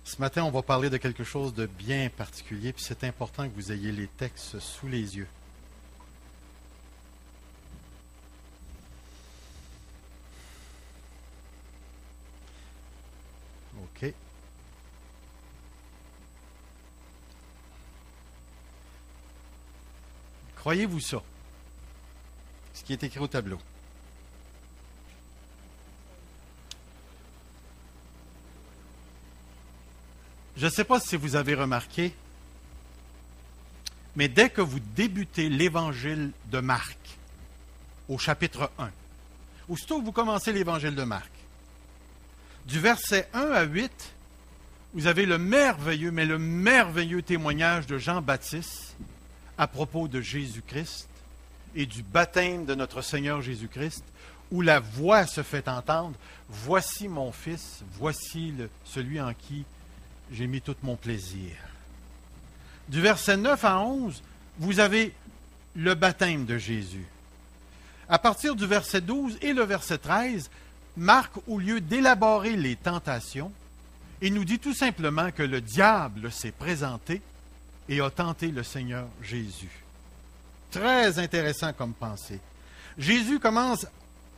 Ce matin, on va parler de quelque chose de bien particulier, puis c'est important que vous ayez les textes sous les yeux. OK. Croyez-vous ça? Ce qui est écrit au tableau. Je ne sais pas si vous avez remarqué, mais dès que vous débutez l'évangile de Marc, au chapitre 1, aussitôt que vous commencez l'évangile de Marc, du verset 1 à 8, vous avez le merveilleux témoignage de Jean-Baptiste à propos de Jésus-Christ et du baptême de notre Seigneur Jésus-Christ, où la voix se fait entendre, « Voici mon Fils, voici celui en qui j'ai mis tout mon plaisir. » Du verset 9 à 11, vous avez le baptême de Jésus. À partir du verset 12 et le verset 13, Marc, au lieu d'élaborer les tentations, il nous dit tout simplement que le diable s'est présenté et a tenté le Seigneur Jésus. Très intéressant comme pensée. Jésus commence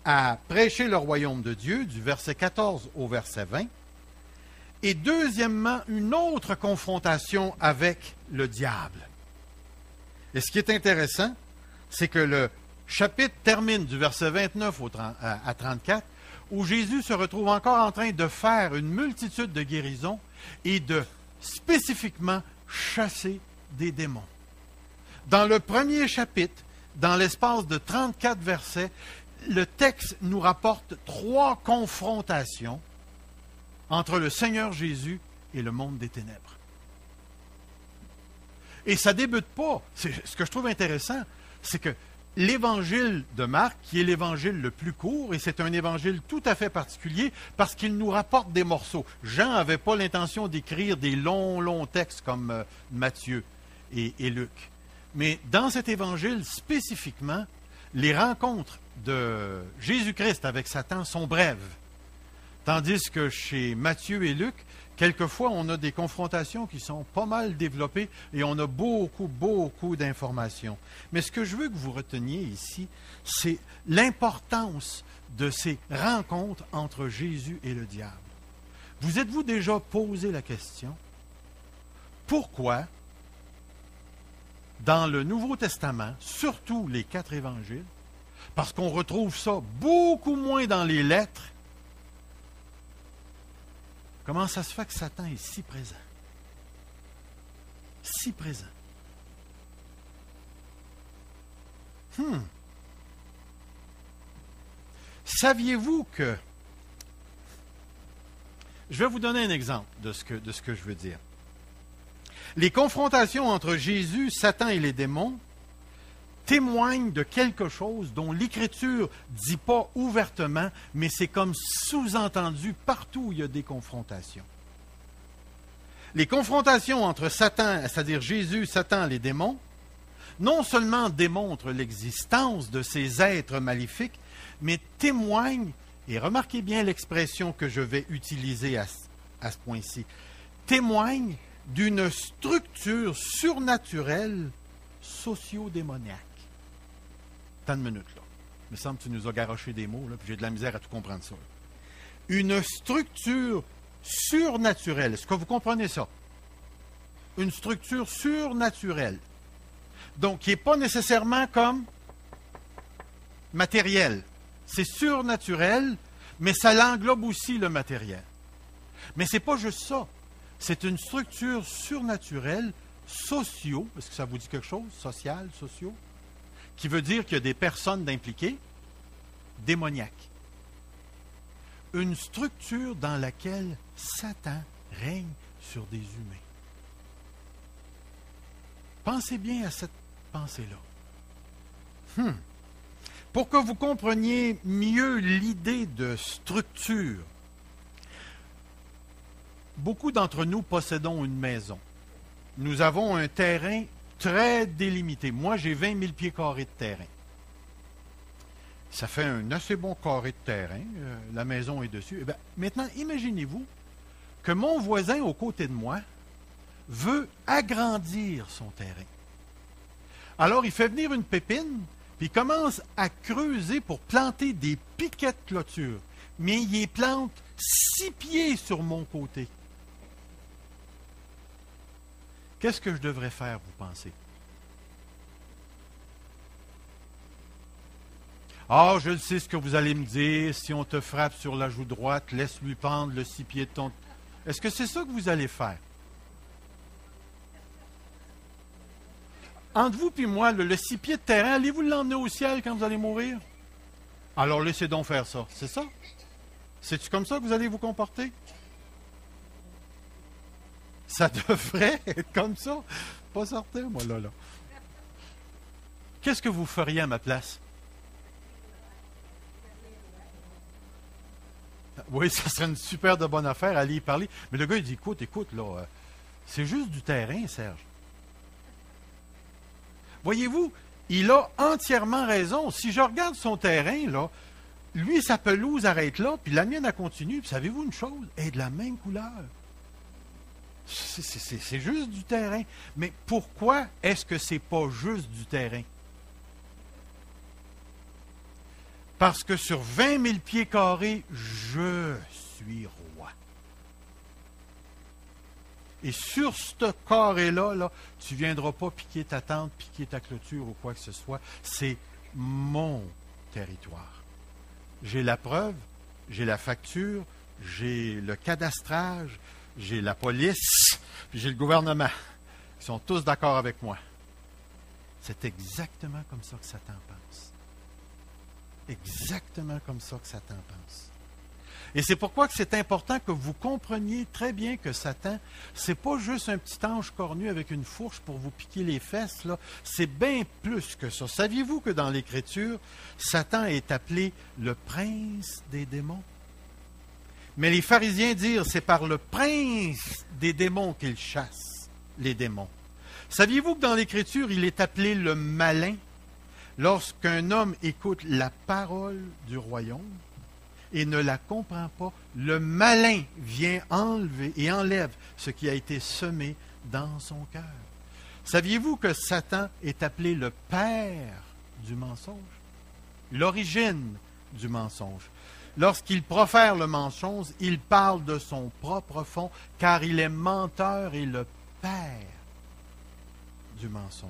à prêcher le royaume de Dieu, du verset 14 au verset 20. Et deuxièmement, une autre confrontation avec le diable. Et ce qui est intéressant, c'est que le chapitre termine du verset 29 à 34, où Jésus se retrouve encore en train de faire une multitude de guérisons et de spécifiquement chasser des démons. Dans le premier chapitre, dans l'espace de 34 versets, le texte nous rapporte 3 confrontations entre le Seigneur Jésus et le monde des ténèbres. Et ça ne débute pas. Ce que je trouve intéressant, c'est que l'évangile de Marc, qui est l'évangile le plus court, et c'est un évangile tout à fait particulier parce qu'il nous rapporte des morceaux. Jean n'avait pas l'intention d'écrire des longs textes comme Matthieu et Luc. Mais dans cet évangile spécifiquement, les rencontres de Jésus-Christ avec Satan sont brèves. Tandis que chez Matthieu et Luc, quelquefois, on a des confrontations qui sont pas mal développées et on a beaucoup d'informations. Mais ce que je veux que vous reteniez ici, c'est l'importance de ces rencontres entre Jésus et le diable. Vous êtes-vous déjà posé la question, pourquoi, dans le Nouveau Testament, surtout les 4 évangiles, parce qu'on retrouve ça beaucoup moins dans les lettres, comment ça se fait que Satan est si présent? Si présent. Saviez-vous que... Je vais vous donner un exemple de ce que je veux dire. Les confrontations entre Jésus, Satan et les démons témoignent de quelque chose dont l'Écriture ne dit pas ouvertement, mais c'est comme sous-entendu partout où il y a des confrontations. Les confrontations entre Satan, c'est-à-dire Jésus, Satan, les démons, non seulement démontrent l'existence de ces êtres maléfiques, mais témoignent, et remarquez bien l'expression que je vais utiliser à ce point-ci, témoignent d'une structure surnaturelle socio-démoniaque. Tant de minutes, là. Il me semble que tu nous as garoché des mots, là, puis j'ai de la misère à tout comprendre ça. Là. Une structure surnaturelle. Est-ce que vous comprenez ça? Une structure surnaturelle. Donc, qui n'est pas nécessairement comme matériel. C'est surnaturel, mais ça l'englobe aussi le matériel. Mais ce n'est pas juste ça. C'est une structure surnaturelle sociaux, est-ce que ça vous dit quelque chose? Social, sociaux? Qui veut dire qu'il y a des personnes impliquées, démoniaques. Une structure dans laquelle Satan règne sur des humains. Pensez bien à cette pensée-là. Pour que vous compreniez mieux l'idée de structure, beaucoup d'entre nous possédons une maison. Nous avons un terrain très délimité. Moi, j'ai 20 000 pieds carrés de terrain. Ça fait un assez bon carré de terrain. La maison est dessus. Eh bien, maintenant, imaginez-vous que mon voisin aux côtés de moi veut agrandir son terrain. Alors, il fait venir une pépine, puis il commence à creuser pour planter des piquets de clôture. Mais il les plante 6 pieds sur mon côté. Qu'est-ce que je devrais faire, vous pensez? Ah, je le sais ce que vous allez me dire. Si on te frappe sur la joue droite, laisse-lui pendre le 6 pieds de ton... Est-ce que c'est ça que vous allez faire? Entre vous et moi, le 6 pieds de terrain, allez-vous l'emmener au ciel quand vous allez mourir? Alors laissez donc faire ça. C'est ça? C'est-tu comme ça que vous allez vous comporter? Ça devrait être comme ça. Pas certain, moi, là. Qu'est-ce que vous feriez à ma place? Oui, ça serait une super de bonne affaire, aller y parler. Mais le gars, il dit, écoute, là, c'est juste du terrain, Serge. Voyez-vous, il a entièrement raison. Si je regarde son terrain, là, lui, sa pelouse arrête là, puis la mienne, elle continue. Puis savez-vous une chose? Elle est de la même couleur. C'est juste du terrain. Mais pourquoi est-ce que c'est pas juste du terrain? Parce que sur 20 000 pieds carrés, je suis roi. Et sur ce carré-là, là, tu ne viendras pas piquer ta tente, piquer ta clôture ou quoi que ce soit. C'est mon territoire. J'ai la preuve, j'ai la facture, j'ai le cadastrage, j'ai la police, puis j'ai le gouvernement. Ils sont tous d'accord avec moi. C'est exactement comme ça que Satan pense. Exactement comme ça que Satan pense. Et c'est pourquoi que c'est important que vous compreniez très bien que Satan, c'est pas juste un petit ange cornu avec une fourche pour vous piquer les fesses, là. C'est bien plus que ça. Saviez-vous que dans l'Écriture, Satan est appelé le prince des démons? Mais les pharisiens disent, c'est par le prince des démons qu'il chasse les démons. Saviez-vous que dans l'Écriture, il est appelé le malin lorsqu'un homme écoute la parole du royaume et ne la comprend pas? Le malin vient enlever et enlève ce qui a été semé dans son cœur. Saviez-vous que Satan est appelé le père du mensonge? L'origine du mensonge. Lorsqu'il profère le mensonge, il parle de son propre fond, car il est menteur et le père du mensonge.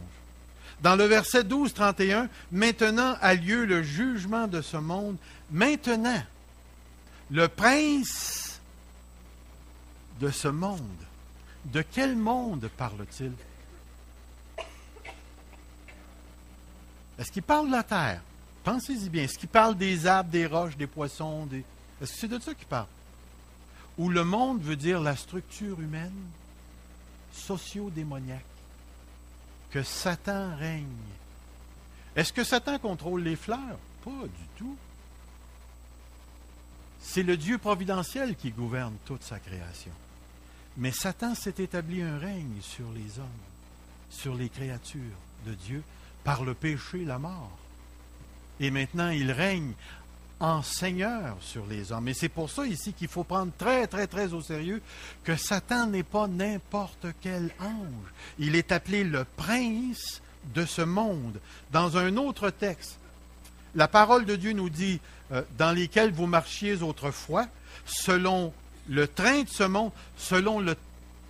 Dans le verset 12, 31, maintenant a lieu le jugement de ce monde. Maintenant, le prince de ce monde. De quel monde parle-t-il? Est-ce qu'il parle de la terre? Pensez-y bien. Est-ce qu'il parle des arbres, des roches, des poissons? Est-ce que c'est de ça qu'il parle? Ou le monde veut dire la structure humaine, socio-démoniaque, que Satan règne. Est-ce que Satan contrôle les fleurs? Pas du tout. C'est le Dieu providentiel qui gouverne toute sa création. Mais Satan s'est établi un règne sur les hommes, sur les créatures de Dieu, par le péché, la mort. Et maintenant, il règne en Seigneur sur les hommes. Et c'est pour ça ici qu'il faut prendre très, très, très au sérieux que Satan n'est pas n'importe quel ange. Il est appelé le prince de ce monde. Dans un autre texte, la parole de Dieu nous dit, dans lesquels vous marchiez autrefois, selon le train de ce monde, selon le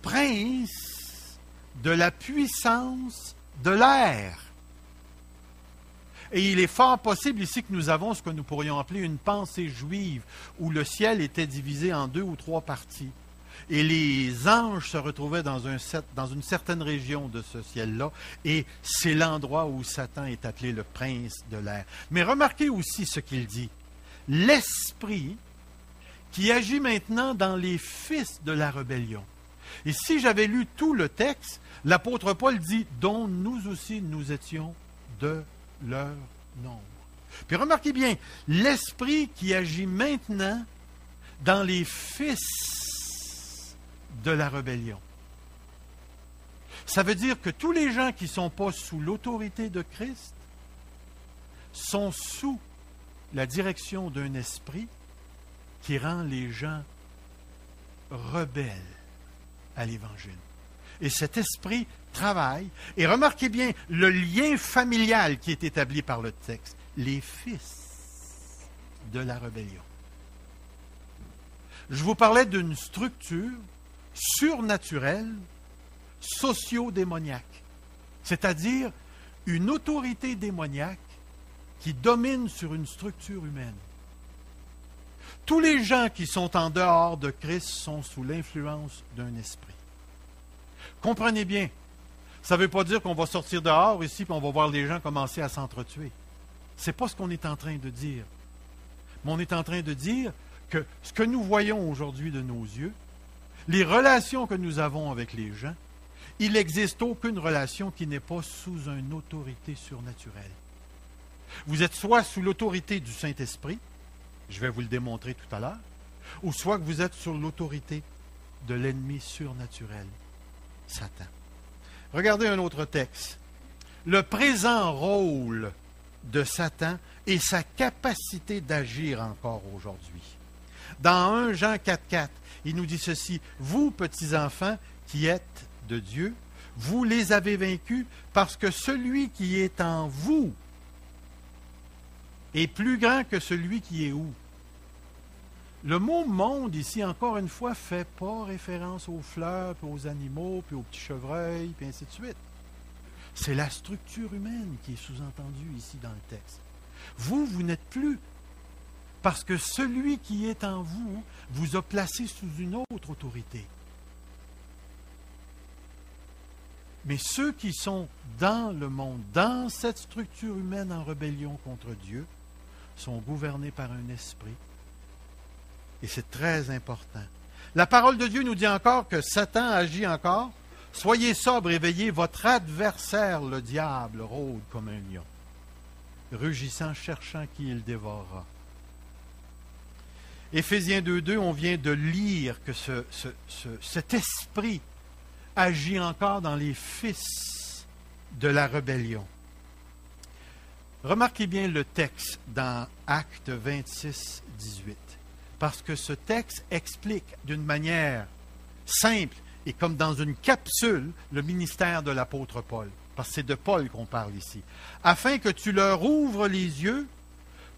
prince de la puissance de l'air. Et il est fort possible ici que nous avons ce que nous pourrions appeler une pensée juive, où le ciel était divisé en 2 ou 3 parties. Et les anges se retrouvaient dans une certaine région de ce ciel-là, et c'est l'endroit où Satan est appelé le prince de l'air. Mais remarquez aussi ce qu'il dit. L'esprit qui agit maintenant dans les fils de la rébellion. Et si j'avais lu tout le texte, l'apôtre Paul dit, dont nous aussi nous étions de leur nombre. Puis remarquez bien, l'esprit qui agit maintenant dans les fils de la rébellion. Ça veut dire que tous les gens qui ne sont pas sous l'autorité de Christ sont sous la direction d'un esprit qui rend les gens rebelles à l'Évangile. Et cet esprit travaille. Et remarquez bien le lien familial qui est établi par le texte. Les fils de la rébellion. Je vous parlais d'une structure surnaturelle, socio-démoniaque. C'est-à-dire une autorité démoniaque qui domine sur une structure humaine. Tous les gens qui sont en dehors de Christ sont sous l'influence d'un esprit. Comprenez bien, ça ne veut pas dire qu'on va sortir dehors ici et on va voir les gens commencer à s'entretuer. Ce n'est pas ce qu'on est en train de dire. Mais on est en train de dire que ce que nous voyons aujourd'hui de nos yeux, les relations que nous avons avec les gens, il n'existe aucune relation qui n'est pas sous une autorité surnaturelle. Vous êtes soit sous l'autorité du Saint-Esprit, je vais vous le démontrer tout à l'heure, ou soit que vous êtes sous l'autorité de l'ennemi surnaturel, Satan. Regardez un autre texte. Le présent rôle de Satan et sa capacité d'agir encore aujourd'hui. Dans 1 Jean 4,4, il nous dit ceci: vous, petits enfants, qui êtes de Dieu, vous les avez vaincus parce que celui qui est en vous est plus grand que celui qui est où? Le mot monde ici, encore une fois, ne fait pas référence aux fleurs, puis aux animaux, puis aux petits chevreuils, puis ainsi de suite. C'est la structure humaine qui est sous-entendue ici dans le texte. Vous n'êtes plus, parce que celui qui est en vous vous a placé sous une autre autorité. Mais ceux qui sont dans le monde, dans cette structure humaine en rébellion contre Dieu, sont gouvernés par un esprit. Et c'est très important. La parole de Dieu nous dit encore que Satan agit encore. Soyez sobres et veillez, votre adversaire, le diable, rôde comme un lion, rugissant, cherchant qui il dévorera. Éphésiens 2,2, on vient de lire que cet esprit agit encore dans les fils de la rébellion. Remarquez bien le texte dans Actes 26, 18. Parce que ce texte explique d'une manière simple et comme dans une capsule le ministère de l'apôtre Paul. Parce que c'est de Paul qu'on parle ici. Afin que tu leur ouvres les yeux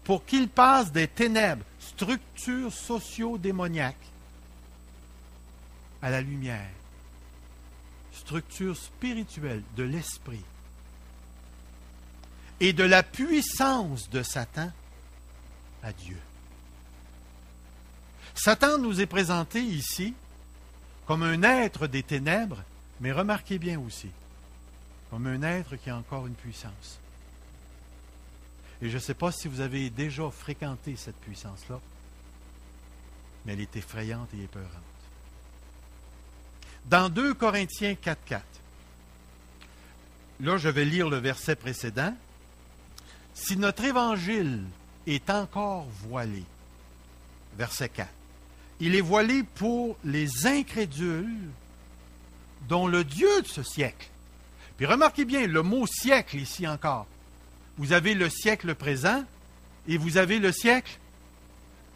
pour qu'ils passent des ténèbres, structures socio-démoniaques, à la lumière. Structure spirituelle de l'esprit. Et de la puissance de Satan à Dieu. Satan nous est présenté ici comme un être des ténèbres, mais remarquez bien aussi, comme un être qui a encore une puissance. Et je ne sais pas si vous avez déjà fréquenté cette puissance-là, mais elle est effrayante et épeurante. Dans 2 Corinthiens 4,4, là je vais lire le verset précédent. Si notre évangile est encore voilé, verset 4, il est voilé pour les incrédules dont le Dieu de ce siècle. Puis remarquez bien le mot siècle ici encore. Vous avez le siècle présent et vous avez le siècle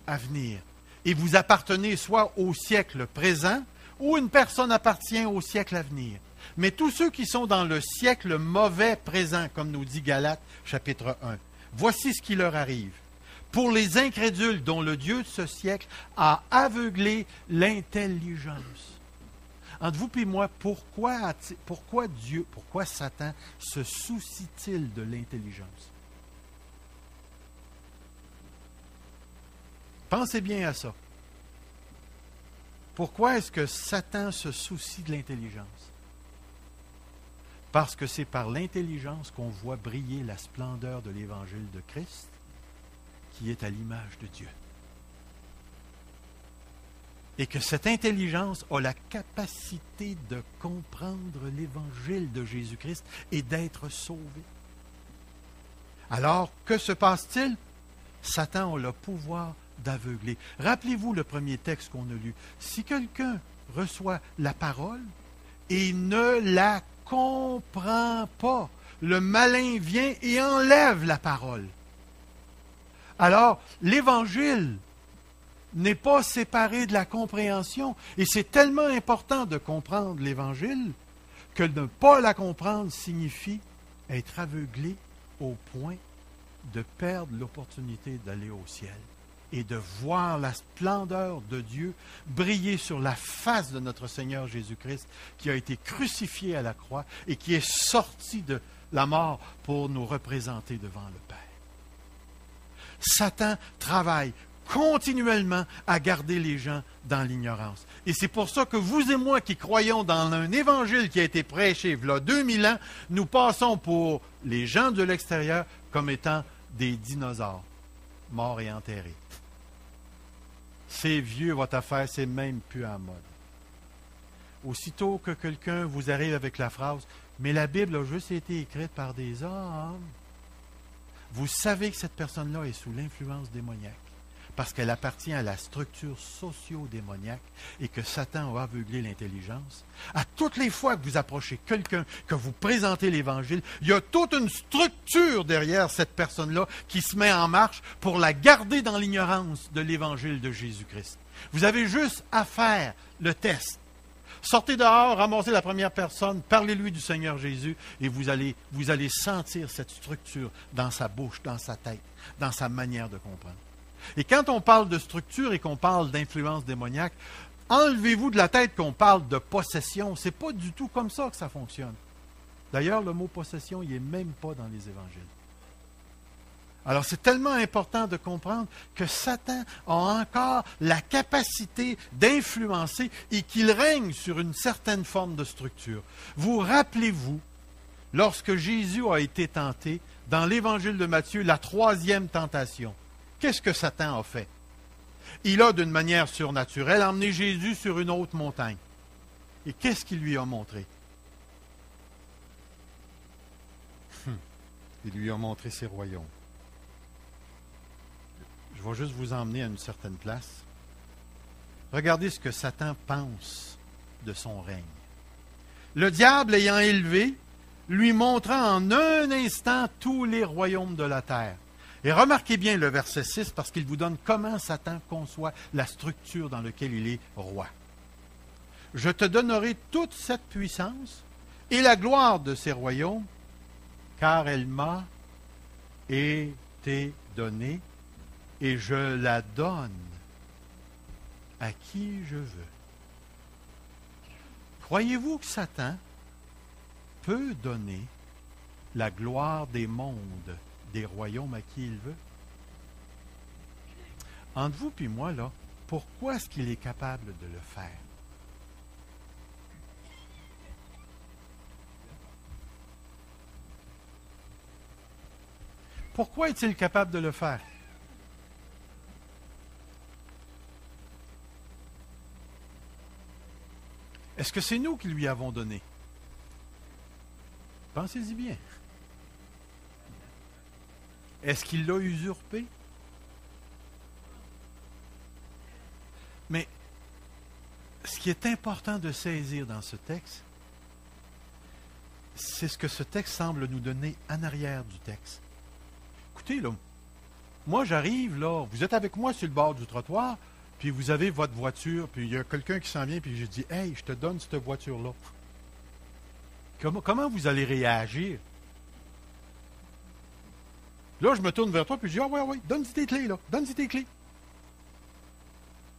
à venir. Et vous appartenez soit au siècle présent ou une personne appartient au siècle à venir. Mais tous ceux qui sont dans le siècle mauvais présent, comme nous dit Galates chapitre 1, voici ce qui leur arrive. Pour les incrédules dont le Dieu de ce siècle a aveuglé l'intelligence. Entre vous et moi, pourquoi Satan se soucie-t-il de l'intelligence? Pensez bien à ça. Pourquoi est-ce que Satan se soucie de l'intelligence? Parce que c'est par l'intelligence qu'on voit briller la splendeur de l'Évangile de Christ, qui est à l'image de Dieu. Et que cette intelligence a la capacité de comprendre l'Évangile de Jésus-Christ et d'être sauvé. Alors, que se passe-t-il? Satan a le pouvoir d'aveugler. Rappelez-vous le premier texte qu'on a lu. Si quelqu'un reçoit la parole et ne la comprend pas, le malin vient et enlève la parole. Alors, l'Évangile n'est pas séparé de la compréhension. Et c'est tellement important de comprendre l'Évangile que ne pas la comprendre signifie être aveuglé au point de perdre l'opportunité d'aller au ciel et de voir la splendeur de Dieu briller sur la face de notre Seigneur Jésus-Christ qui a été crucifié à la croix et qui est sorti de la mort pour nous représenter devant le Père. Satan travaille continuellement à garder les gens dans l'ignorance. Et c'est pour ça que vous et moi qui croyons dans un évangile qui a été prêché il y a 2000 ans, nous passons pour les gens de l'extérieur comme étant des dinosaures, morts et enterrés. C'est vieux votre affaire, c'est même plus en mode. Aussitôt que quelqu'un vous arrive avec la phrase « Mais la Bible a juste été écrite par des hommes », vous savez que cette personne-là est sous l'influence démoniaque parce qu'elle appartient à la structure socio-démoniaque et que Satan a aveuglé l'intelligence. À toutes les fois que vous approchez quelqu'un, que vous présentez l'Évangile, il y a toute une structure derrière cette personne-là qui se met en marche pour la garder dans l'ignorance de l'Évangile de Jésus-Christ. Vous avez juste à faire le test. Sortez dehors, ramassez la première personne, parlez-lui du Seigneur Jésus et vous allez sentir cette structure dans sa bouche, dans sa tête, dans sa manière de comprendre. Et quand on parle de structure et qu'on parle d'influence démoniaque, enlevez-vous de la tête qu'on parle de possession. Ce n'est pas du tout comme ça que ça fonctionne. D'ailleurs, le mot possession, il n'est même pas dans les évangiles. Alors, c'est tellement important de comprendre que Satan a encore la capacité d'influencer et qu'il règne sur une certaine forme de structure. Vous rappelez-vous, lorsque Jésus a été tenté, dans l'Évangile de Matthieu, la 3e tentation, qu'est-ce que Satan a fait? Il a, d'une manière surnaturelle, emmené Jésus sur une haute montagne. Et qu'est-ce qu'il lui a montré? Il lui a montré ses royaumes. Je vais juste vous emmener à une certaine place. Regardez ce que Satan pense de son règne. Le diable ayant élevé, lui montrant en un instant tous les royaumes de la terre. Et remarquez bien le verset 6 parce qu'il vous donne comment Satan conçoit la structure dans laquelle il est roi. Je te donnerai toute cette puissance et la gloire de ces royaumes, car elle m'a été donnée et je la donne à qui je veux. Croyez-vous que Satan peut donner la gloire des mondes, des royaumes à qui il veut? Entre vous et moi, là, pourquoi est-ce qu'il est capable de le faire? Pourquoi est-il capable de le faire? Est-ce que c'est nous qui lui avons donné? Pensez-y bien. Est-ce qu'il l'a usurpé? Mais ce qui est important de saisir dans ce texte, c'est ce que ce texte semble nous donner en arrière du texte. Écoutez, là, moi j'arrive, là, vous êtes avec moi sur le bord du trottoir, puis vous avez votre voiture, puis il y a quelqu'un qui s'en vient, puis je dis « Hey, je te donne cette voiture-là. » Comment vous allez réagir? Là, je me tourne vers toi, puis je dis « Ah ouais, donne-y tes clés, là. Donne-y tes clés. »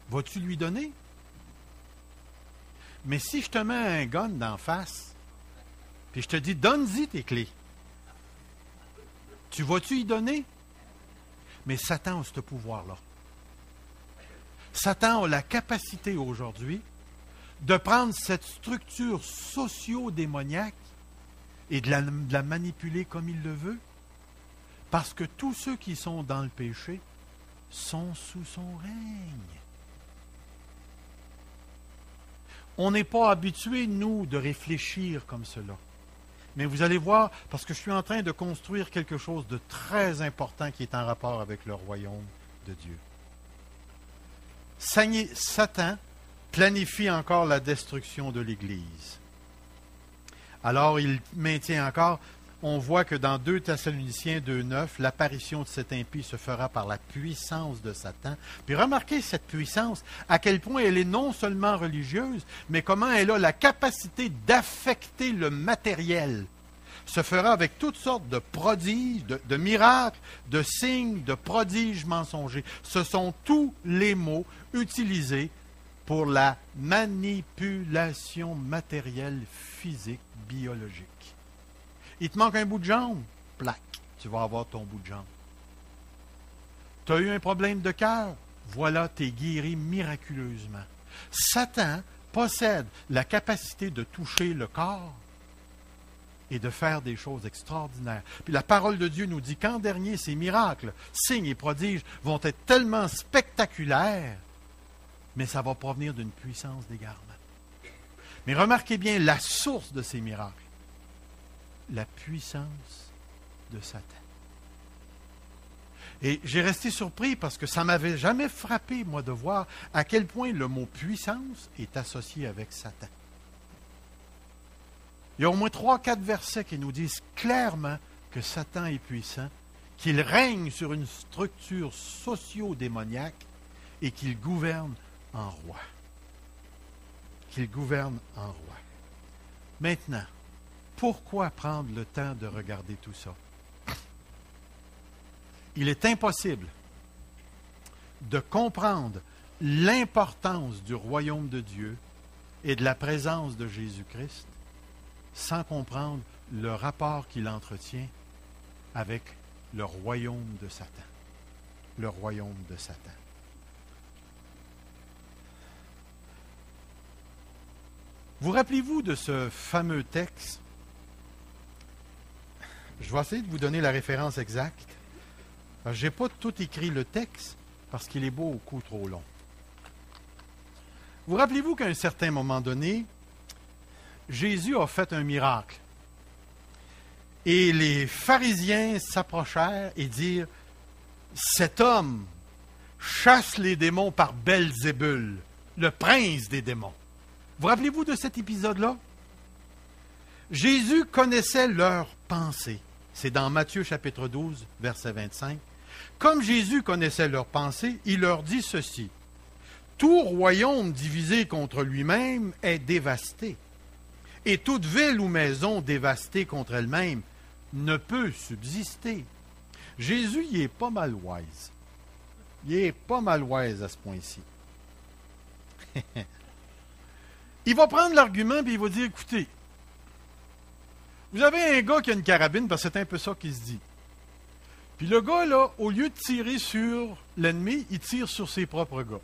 Vas-tu lui donner? Mais si je te mets un gun d'en face, puis je te dis « Donne-y tes clés. » Tu vas-tu y donner? Mais Satan a ce pouvoir-là. Satan a la capacité aujourd'hui de prendre cette structure socio-démoniaque et de la manipuler comme il le veut, parce que tous ceux qui sont dans le péché sont sous son règne. On n'est pas habitué, nous, de réfléchir comme cela. Mais vous allez voir, parce que je suis en train de construire quelque chose de très important qui est en rapport avec le royaume de Dieu. Satan planifie encore la destruction de l'Église. Alors il maintient encore, on voit que dans 2 Thessaloniciens 2,9, l'apparition de cet impie se fera par la puissance de Satan. Puis remarquez cette puissance, à quel point elle est non seulement religieuse, mais comment elle a la capacité d'affecter le matériel. Se fera avec toutes sortes de prodiges, de miracles, de signes, de prodiges mensongers. Ce sont tous les mots utilisés pour la manipulation matérielle, physique, biologique. Il te manque un bout de jambe, plaque, tu vas avoir ton bout de jambe. Tu as eu un problème de cœur, voilà, tu es guéri miraculeusement. Satan possède la capacité de toucher le corps et de faire des choses extraordinaires. Puis la parole de Dieu nous dit qu'en dernier, ces miracles, signes et prodiges vont être tellement spectaculaires, mais ça va provenir d'une puissance d'égarement. Mais remarquez bien la source de ces miracles. La puissance de Satan. Et j'ai resté surpris parce que ça ne m'avait jamais frappé, moi, de voir à quel point le mot puissance est associé avec Satan. Il y a au moins 3-4 versets qui nous disent clairement que Satan est puissant, qu'il règne sur une structure socio-démoniaque et qu'il gouverne en roi. Qu'il gouverne en roi. Maintenant, pourquoi prendre le temps de regarder tout ça? Il est impossible de comprendre l'importance du royaume de Dieu et de la présence de Jésus-Christ sans comprendre le rapport qu'il entretient avec le royaume de Satan. Le royaume de Satan. Vous rappelez-vous de ce fameux texte? Je vais essayer de vous donner la référence exacte. Je n'ai pas tout écrit le texte parce qu'il est beaucoup trop long. Vous rappelez-vous qu'à un certain moment donné, Jésus a fait un miracle. Et les pharisiens s'approchèrent et dirent, « Cet homme chasse les démons par Belzébul, le prince des démons. » Vous rappelez-vous de cet épisode-là? Jésus connaissait leurs pensées. C'est dans Matthieu chapitre 12, verset 25. Comme Jésus connaissait leurs pensées, il leur dit ceci. Tout royaume divisé contre lui-même est dévasté. Et toute ville ou maison dévastée contre elle-même ne peut subsister. Jésus, il est pas mal wise. Il est pas mal wise à ce point-ci. Il va prendre l'argument et il va dire, écoutez, vous avez un gars qui a une carabine, parce que c'est un peu ça qu'il se dit. Puis le gars, là, au lieu de tirer sur l'ennemi, il tire sur ses propres gars.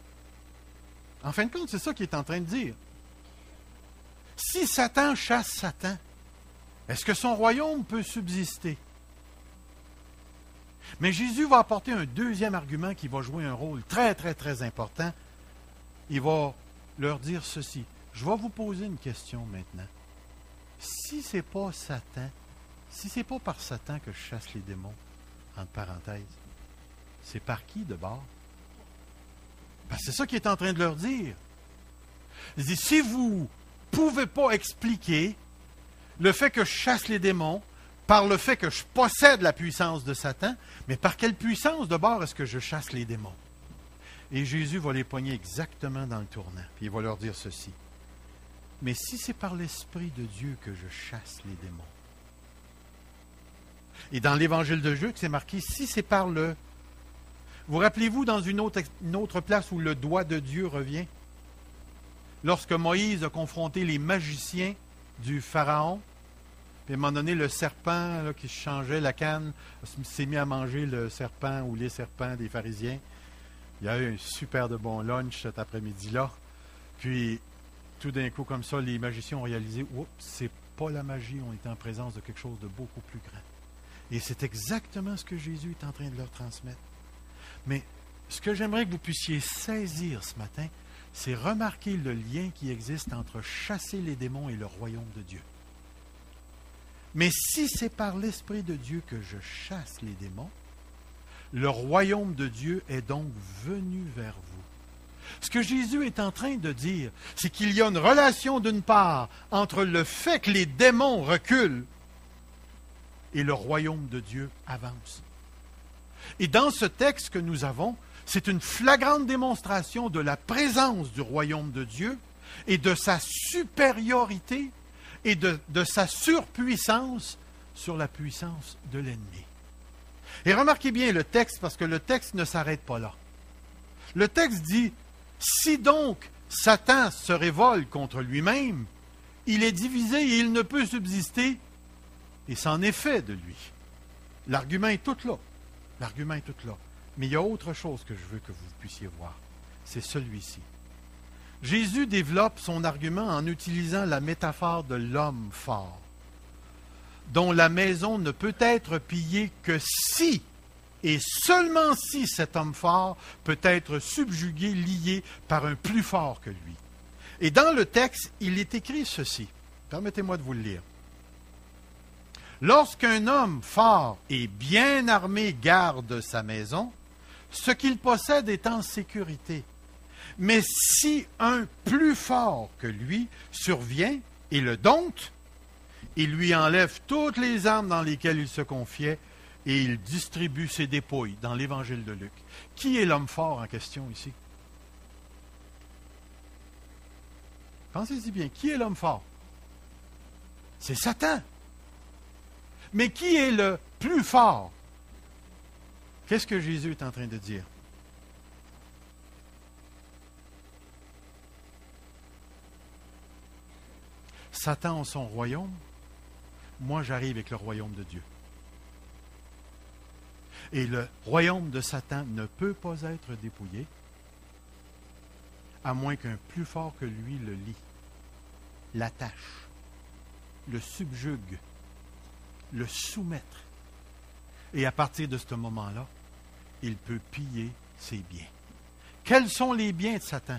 En fin de compte, c'est ça qu'il est en train de dire. Si Satan chasse Satan, est-ce que son royaume peut subsister? Mais Jésus va apporter un deuxième argument qui va jouer un rôle très, très, très important. Il va leur dire ceci. Je vais vous poser une question maintenant. Si ce n'est pas Satan, si ce n'est pas par Satan que je chasse les démons, entre parenthèses, c'est par qui de bord? Ben, c'est ça qu'il est en train de leur dire. Il dit, si vous ne pouvez pas expliquer le fait que je chasse les démons par le fait que je possède la puissance de Satan, mais par quelle puissance de bord est-ce que je chasse les démons? Et Jésus va les pogner exactement dans le tournant. Puis il va leur dire ceci. Mais si c'est par l'Esprit de Dieu que je chasse les démons. Et dans l'Évangile de Jude, c'est marqué, si c'est par le... Vous rappelez-vous dans une autre place où le doigt de Dieu revient? Lorsque Moïse a confronté les magiciens du Pharaon, puis à un moment donné, le serpent là, qui changeait la canne s'est mis à manger le serpent ou les serpents des pharisiens. Il y a eu un super de bon lunch cet après-midi-là. Puis, tout d'un coup, comme ça, les magiciens ont réalisé, oups, c'est pas la magie, on est en présence de quelque chose de beaucoup plus grand. Et c'est exactement ce que Jésus est en train de leur transmettre. Mais ce que j'aimerais que vous puissiez saisir ce matin, c'est remarquer le lien qui existe entre chasser les démons et le royaume de Dieu. Mais si c'est par l'Esprit de Dieu que je chasse les démons, le royaume de Dieu est donc venu vers vous. Ce que Jésus est en train de dire, c'est qu'il y a une relation d'une part entre le fait que les démons reculent et le royaume de Dieu avance. Et dans ce texte que nous avons, c'est une flagrante démonstration de la présence du royaume de Dieu et de sa supériorité et de sa surpuissance sur la puissance de l'ennemi. Et remarquez bien le texte, parce que le texte ne s'arrête pas là. Le texte dit, si donc Satan se révolte contre lui-même, il est divisé et il ne peut subsister, et c'en est fait de lui. L'argument est tout là. L'argument est tout là. Mais il y a autre chose que je veux que vous puissiez voir. C'est celui-ci. Jésus développe son argument en utilisant la métaphore de l'homme fort, dont la maison ne peut être pillée que si, et seulement si cet homme fort peut être subjugué, lié par un plus fort que lui. Et dans le texte, il est écrit ceci. Permettez-moi de vous le lire. Lorsqu'un homme fort et bien armé garde sa maison, ce qu'il possède est en sécurité. Mais si un plus fort que lui survient et le dompte, il lui enlève toutes les armes dans lesquelles il se confiait et il distribue ses dépouilles dans l'Évangile de Luc. Qui est l'homme fort en question ici? Pensez-y bien, qui est l'homme fort? C'est Satan. Mais qui est le plus fort? Qu'est-ce que Jésus est en train de dire? Satan a son royaume, moi j'arrive avec le royaume de Dieu. Et le royaume de Satan ne peut pas être dépouillé, à moins qu'un plus fort que lui le lie, l'attache, le subjugue, le soumettre. Et à partir de ce moment-là, il peut piller ses biens. Quels sont les biens de Satan?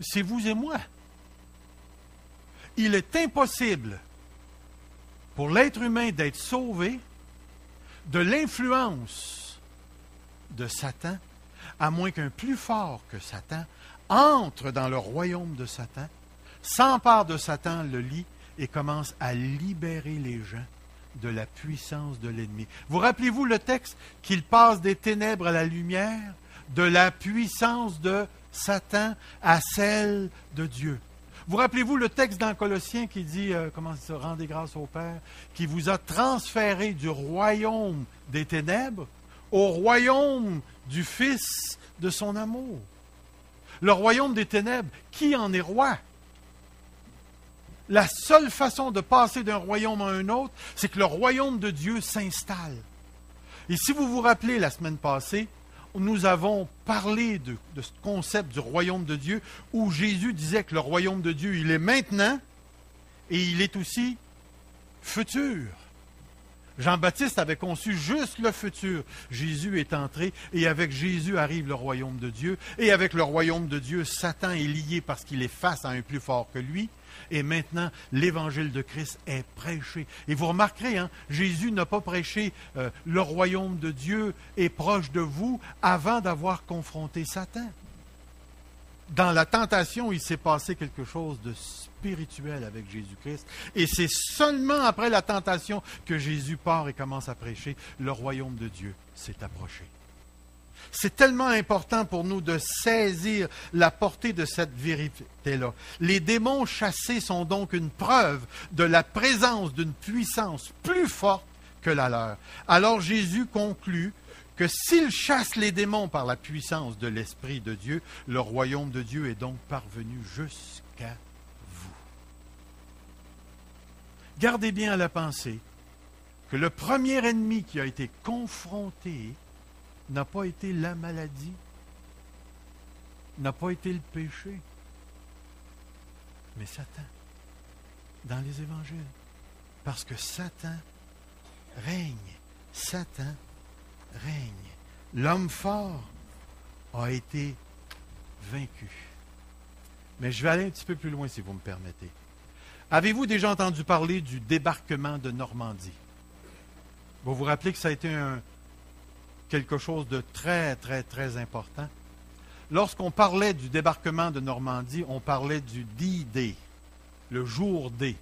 C'est vous et moi. Il est impossible pour l'être humain d'être sauvé de l'influence de Satan, à moins qu'un plus fort que Satan entre dans le royaume de Satan, s'empare de Satan, le lie et commence à libérer les gens de la puissance de l'ennemi. Vous rappelez-vous le texte qu'il passe des ténèbres à la lumière, de la puissance de Satan à celle de Dieu. Vous rappelez-vous le texte dans Colossiens qui dit, comment ça, rendez grâce au Père, qui vous a transféré du royaume des ténèbres au royaume du Fils de son amour. Le royaume des ténèbres, qui en est roi? La seule façon de passer d'un royaume à un autre, c'est que le royaume de Dieu s'installe. Et si vous vous rappelez, la semaine passée, nous avons parlé de ce concept du royaume de Dieu, où Jésus disait que le royaume de Dieu, il est maintenant, et il est aussi futur. Jean-Baptiste avait conçu juste le futur. Jésus est entré, et avec Jésus arrive le royaume de Dieu. Et avec le royaume de Dieu, Satan est lié parce qu'il est face à un plus fort que lui. Et maintenant, l'évangile de Christ est prêché. Et vous remarquerez, Jésus n'a pas prêché le royaume de Dieu est proche de vous avant d'avoir confronté Satan. Dans la tentation, il s'est passé quelque chose de spirituel avec Jésus-Christ. Et c'est seulement après la tentation que Jésus part et commence à prêcher. Le royaume de Dieu s'est approché. C'est tellement important pour nous de saisir la portée de cette vérité-là. Les démons chassés sont donc une preuve de la présence d'une puissance plus forte que la leur. Alors Jésus conclut que s'il chasse les démons par la puissance de l'Esprit de Dieu, le royaume de Dieu est donc parvenu jusqu'à vous. Gardez bien à la pensée que le premier ennemi qui a été confronté n'a pas été la maladie, n'a pas été le péché, mais Satan, dans les évangiles. Parce que Satan règne. Satan règne. L'homme fort a été vaincu. Mais je vais aller un petit peu plus loin, si vous me permettez. Avez-vous déjà entendu parler du débarquement de Normandie? Vous vous rappelez que ça a été quelque chose de très, très, très important. Lorsqu'on parlait du débarquement de Normandie, on parlait du D-Day, le jour D.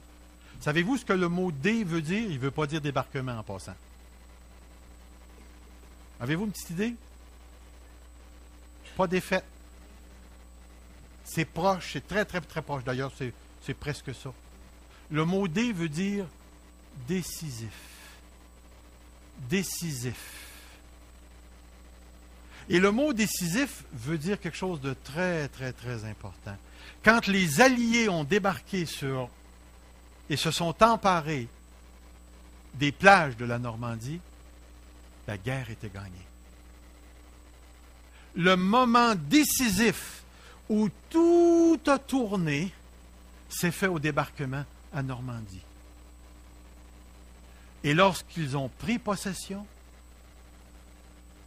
Savez-vous ce que le mot « dé » veut dire? Il ne veut pas dire débarquement en passant. Avez-vous une petite idée? Pas défaite. C'est proche, c'est très, très, très proche. D'ailleurs, c'est presque ça. Le mot « dé » veut dire décisif. Décisif. Et le mot décisif veut dire quelque chose de très, très, très important. Quand les Alliés ont débarqué et se sont emparés des plages de la Normandie, la guerre était gagnée. Le moment décisif où tout a tourné s'est fait au débarquement à Normandie. Et lorsqu'ils ont pris possession,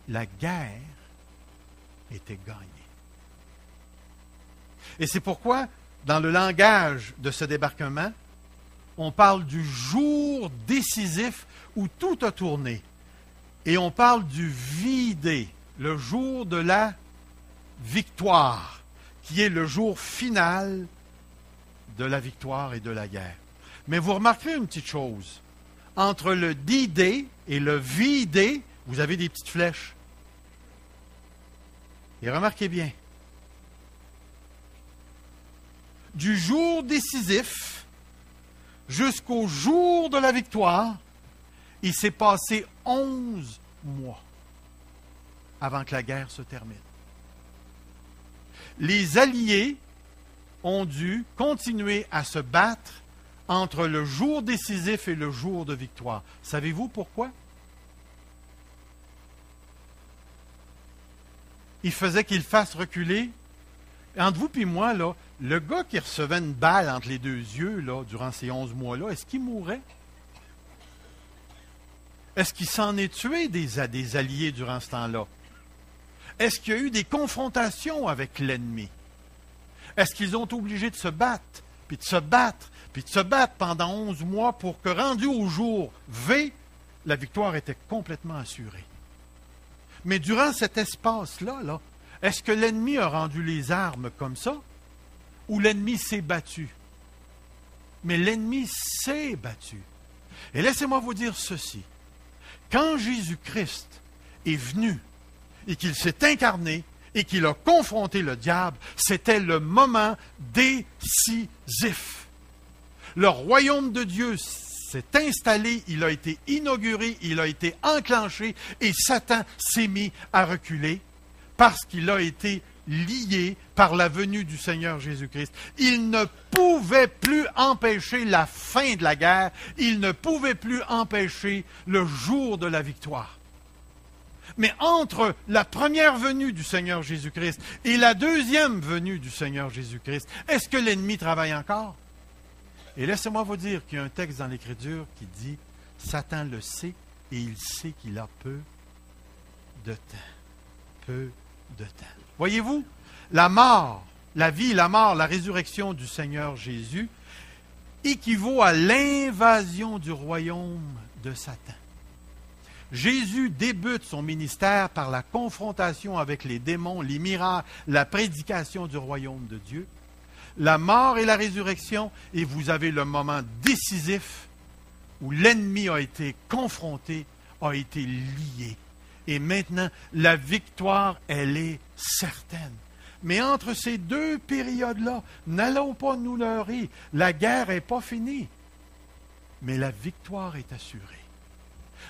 la guerre était gagnée. Et c'est pourquoi, dans le langage de ce débarquement, on parle du jour décisif où tout a tourné. Et on parle du V-Day, le jour de la victoire, qui est le jour final de la victoire et de la guerre. Mais vous remarquerez une petite chose. Entre le D-Day et le V-Day, vous avez des petites flèches. Et remarquez bien, du jour décisif jusqu'au jour de la victoire, il s'est passé 11 mois avant que la guerre se termine. Les Alliés ont dû continuer à se battre entre le jour décisif et le jour de victoire. Savez-vous pourquoi? Il faisait qu'ils fassent reculer. Entre vous et moi, là, le gars qui recevait une balle entre les deux yeux là, durant ces 11 mois-là, est-ce qu'il mourrait? Est-ce qu'il s'en est tué des Alliés durant ce temps-là? Est-ce qu'il y a eu des confrontations avec l'ennemi? Est-ce qu'ils ont été obligés de se battre, puis de se battre, puis de se battre pendant 11 mois pour que, rendu au jour V, la victoire était complètement assurée? Mais durant cet espace-là, est-ce que l'ennemi a rendu les armes comme ça? Ou l'ennemi s'est battu? Mais l'ennemi s'est battu. Et laissez-moi vous dire ceci. Quand Jésus-Christ est venu et qu'il s'est incarné et qu'il a confronté le diable, c'était le moment décisif. Le royaume de Dieu s'est installé, il a été inauguré, il a été enclenché et Satan s'est mis à reculer parce qu'il a été lié par la venue du Seigneur Jésus-Christ. Il ne pouvait plus empêcher la fin de la guerre, il ne pouvait plus empêcher le jour de la victoire. Mais entre la première venue du Seigneur Jésus-Christ et la deuxième venue du Seigneur Jésus-Christ, est-ce que l'ennemi travaille encore? Et laissez-moi vous dire qu'il y a un texte dans l'Écriture qui dit « Satan le sait et il sait qu'il a peu de temps. » Peu de temps. Voyez-vous, la mort, la vie, la mort, la résurrection du Seigneur Jésus équivaut à l'invasion du royaume de Satan. Jésus débute son ministère par la confrontation avec les démons, les miracles, la prédication du royaume de Dieu. La mort et la résurrection, et vous avez le moment décisif où l'ennemi a été confronté, a été lié. Et maintenant, la victoire, elle est certaine. Mais entre ces deux périodes-là, n'allons pas nous leurrer. La guerre n'est pas finie, mais la victoire est assurée.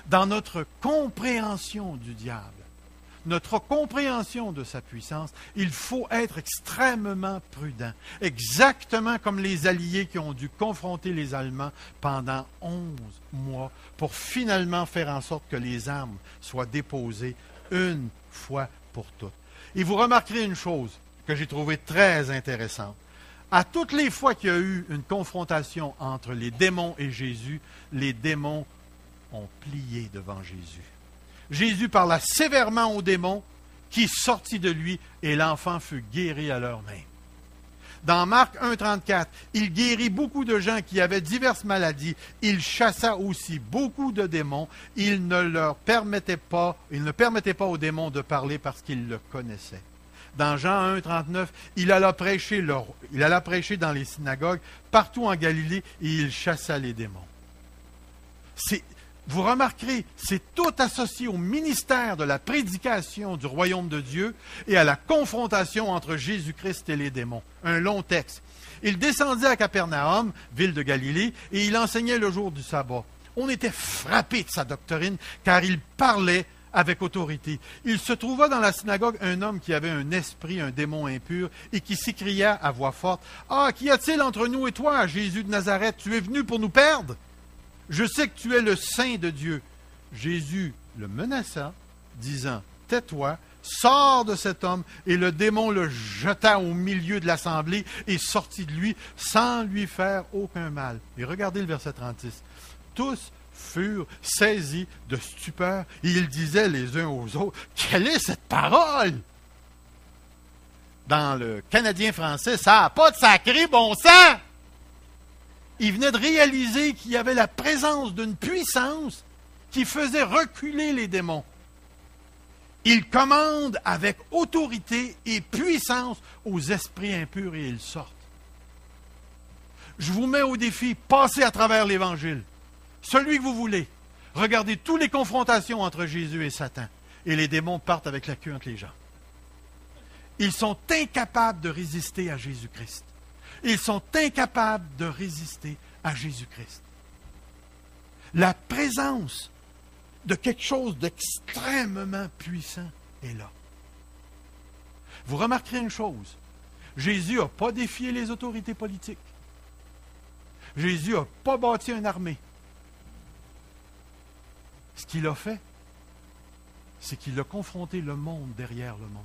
Dans notre compréhension du diable, notre compréhension de sa puissance, il faut être extrêmement prudent. Exactement comme les Alliés qui ont dû confronter les Allemands pendant 11 mois pour finalement faire en sorte que les armes soient déposées une fois pour toutes. Et vous remarquerez une chose que j'ai trouvée très intéressante. À toutes les fois qu'il y a eu une confrontation entre les démons et Jésus, les démons ont plié devant Jésus. Jésus parla sévèrement aux démons qui sortit de lui et l'enfant fut guéri à leurs mains. Dans Marc 1,34, il guérit beaucoup de gens qui avaient diverses maladies. Il chassa aussi beaucoup de démons. Il ne permettait pas aux démons de parler parce qu'ils le connaissaient. Dans Jean 1, 39, il alla prêcher dans les synagogues, partout en Galilée, et il chassa les démons. Vous remarquerez, c'est tout associé au ministère de la prédication du royaume de Dieu et à la confrontation entre Jésus-Christ et les démons. Un long texte. Il descendit à Capernaum, ville de Galilée, et il enseignait le jour du sabbat. On était frappé de sa doctrine, car il parlait avec autorité. Il se trouva dans la synagogue un homme qui avait un esprit, un démon impur, et qui s'écria à voix forte, « Ah, qu'y a-t-il entre nous et toi, Jésus de Nazareth? Tu es venu pour nous perdre? Je sais que tu es le Saint de Dieu. » Jésus le menaça, disant, « Tais-toi, sors de cet homme. » Et le démon le jeta au milieu de l'assemblée et sortit de lui sans lui faire aucun mal. Et regardez le verset 36. Tous furent saisis de stupeur et ils disaient les uns aux autres, « Quelle est cette parole? » Dans le Canadien français, ça n'a pas de sacré bon sens. Il venait de réaliser qu'il y avait la présence d'une puissance qui faisait reculer les démons. Il commande avec autorité et puissance aux esprits impurs et ils sortent. Je vous mets au défi, passez à travers l'Évangile. Celui que vous voulez. Regardez toutes les confrontations entre Jésus et Satan. Et les démons partent avec la queue entre les jambes. Ils sont incapables de résister à Jésus-Christ. Ils sont incapables de résister à Jésus-Christ. La présence de quelque chose d'extrêmement puissant est là. Vous remarquerez une chose. Jésus n'a pas défié les autorités politiques. Jésus n'a pas bâti une armée. Ce qu'il a fait, c'est qu'il a confronté le monde derrière le monde.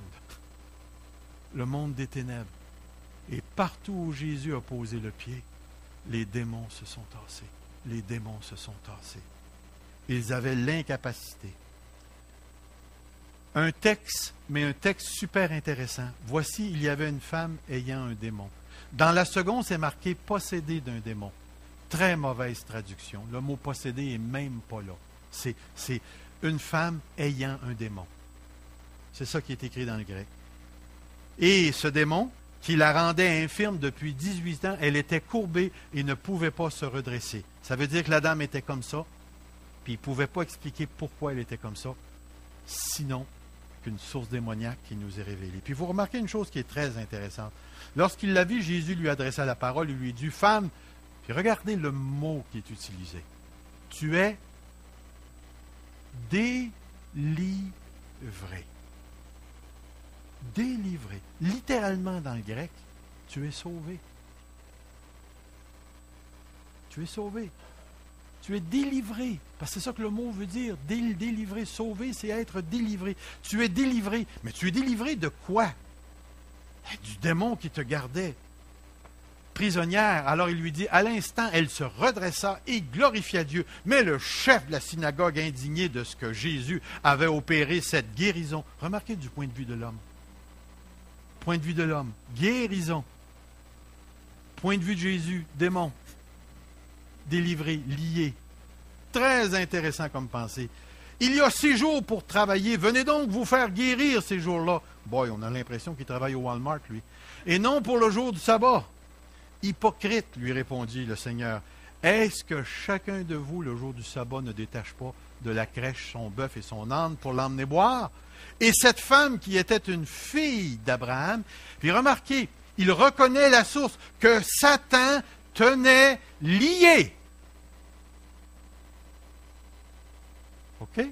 Le monde des ténèbres. Et partout où Jésus a posé le pied, les démons se sont tassés. Les démons se sont tassés. Ils avaient l'incapacité. Un texte, mais un texte super intéressant. Voici, il y avait une femme ayant un démon. Dans la seconde, c'est marqué « possédée d'un démon ». Très mauvaise traduction. Le mot « possédé » n'est même pas là. C'est une femme ayant un démon. C'est ça qui est écrit dans le grec. Et ce démon, qui la rendait infirme depuis 18 ans, elle était courbée et ne pouvait pas se redresser. Ça veut dire que la dame était comme ça, puis il ne pouvait pas expliquer pourquoi elle était comme ça, sinon qu'une source démoniaque qui nous est révélée. Puis vous remarquez une chose qui est très intéressante. Lorsqu'il la vit, Jésus lui adressa la parole et lui dit, « Femme, puis regardez le mot qui est utilisé. Tu es délivrée. » Délivré. Littéralement dans le grec, tu es sauvé. Tu es sauvé. Tu es délivré. Parce que c'est ça que le mot veut dire. Délivrer, sauver, c'est être délivré. Tu es délivré. Mais tu es délivré de quoi? Du démon qui te gardait prisonnière. Alors il lui dit, à l'instant, elle se redressa et glorifia Dieu. Mais le chef de la synagogue, indigné de ce que Jésus avait opéré cette guérison, remarquez du point de vue de l'homme. Point de vue de l'homme, guérison. Point de vue de Jésus, démon. Délivré, lié. Très intéressant comme pensée. Il y a 6 jours pour travailler. Venez donc vous faire guérir ces jours-là. Boy, on a l'impression qu'il travaille au Walmart, lui. Et non pour le jour du sabbat. Hypocrite, lui répondit le Seigneur. Est-ce que chacun de vous, le jour du sabbat, ne détache pas de la crèche son bœuf et son âne pour l'emmener boire? Et cette femme qui était une fille d'Abraham, puis remarquez, il reconnaît la source que Satan tenait liée. OK?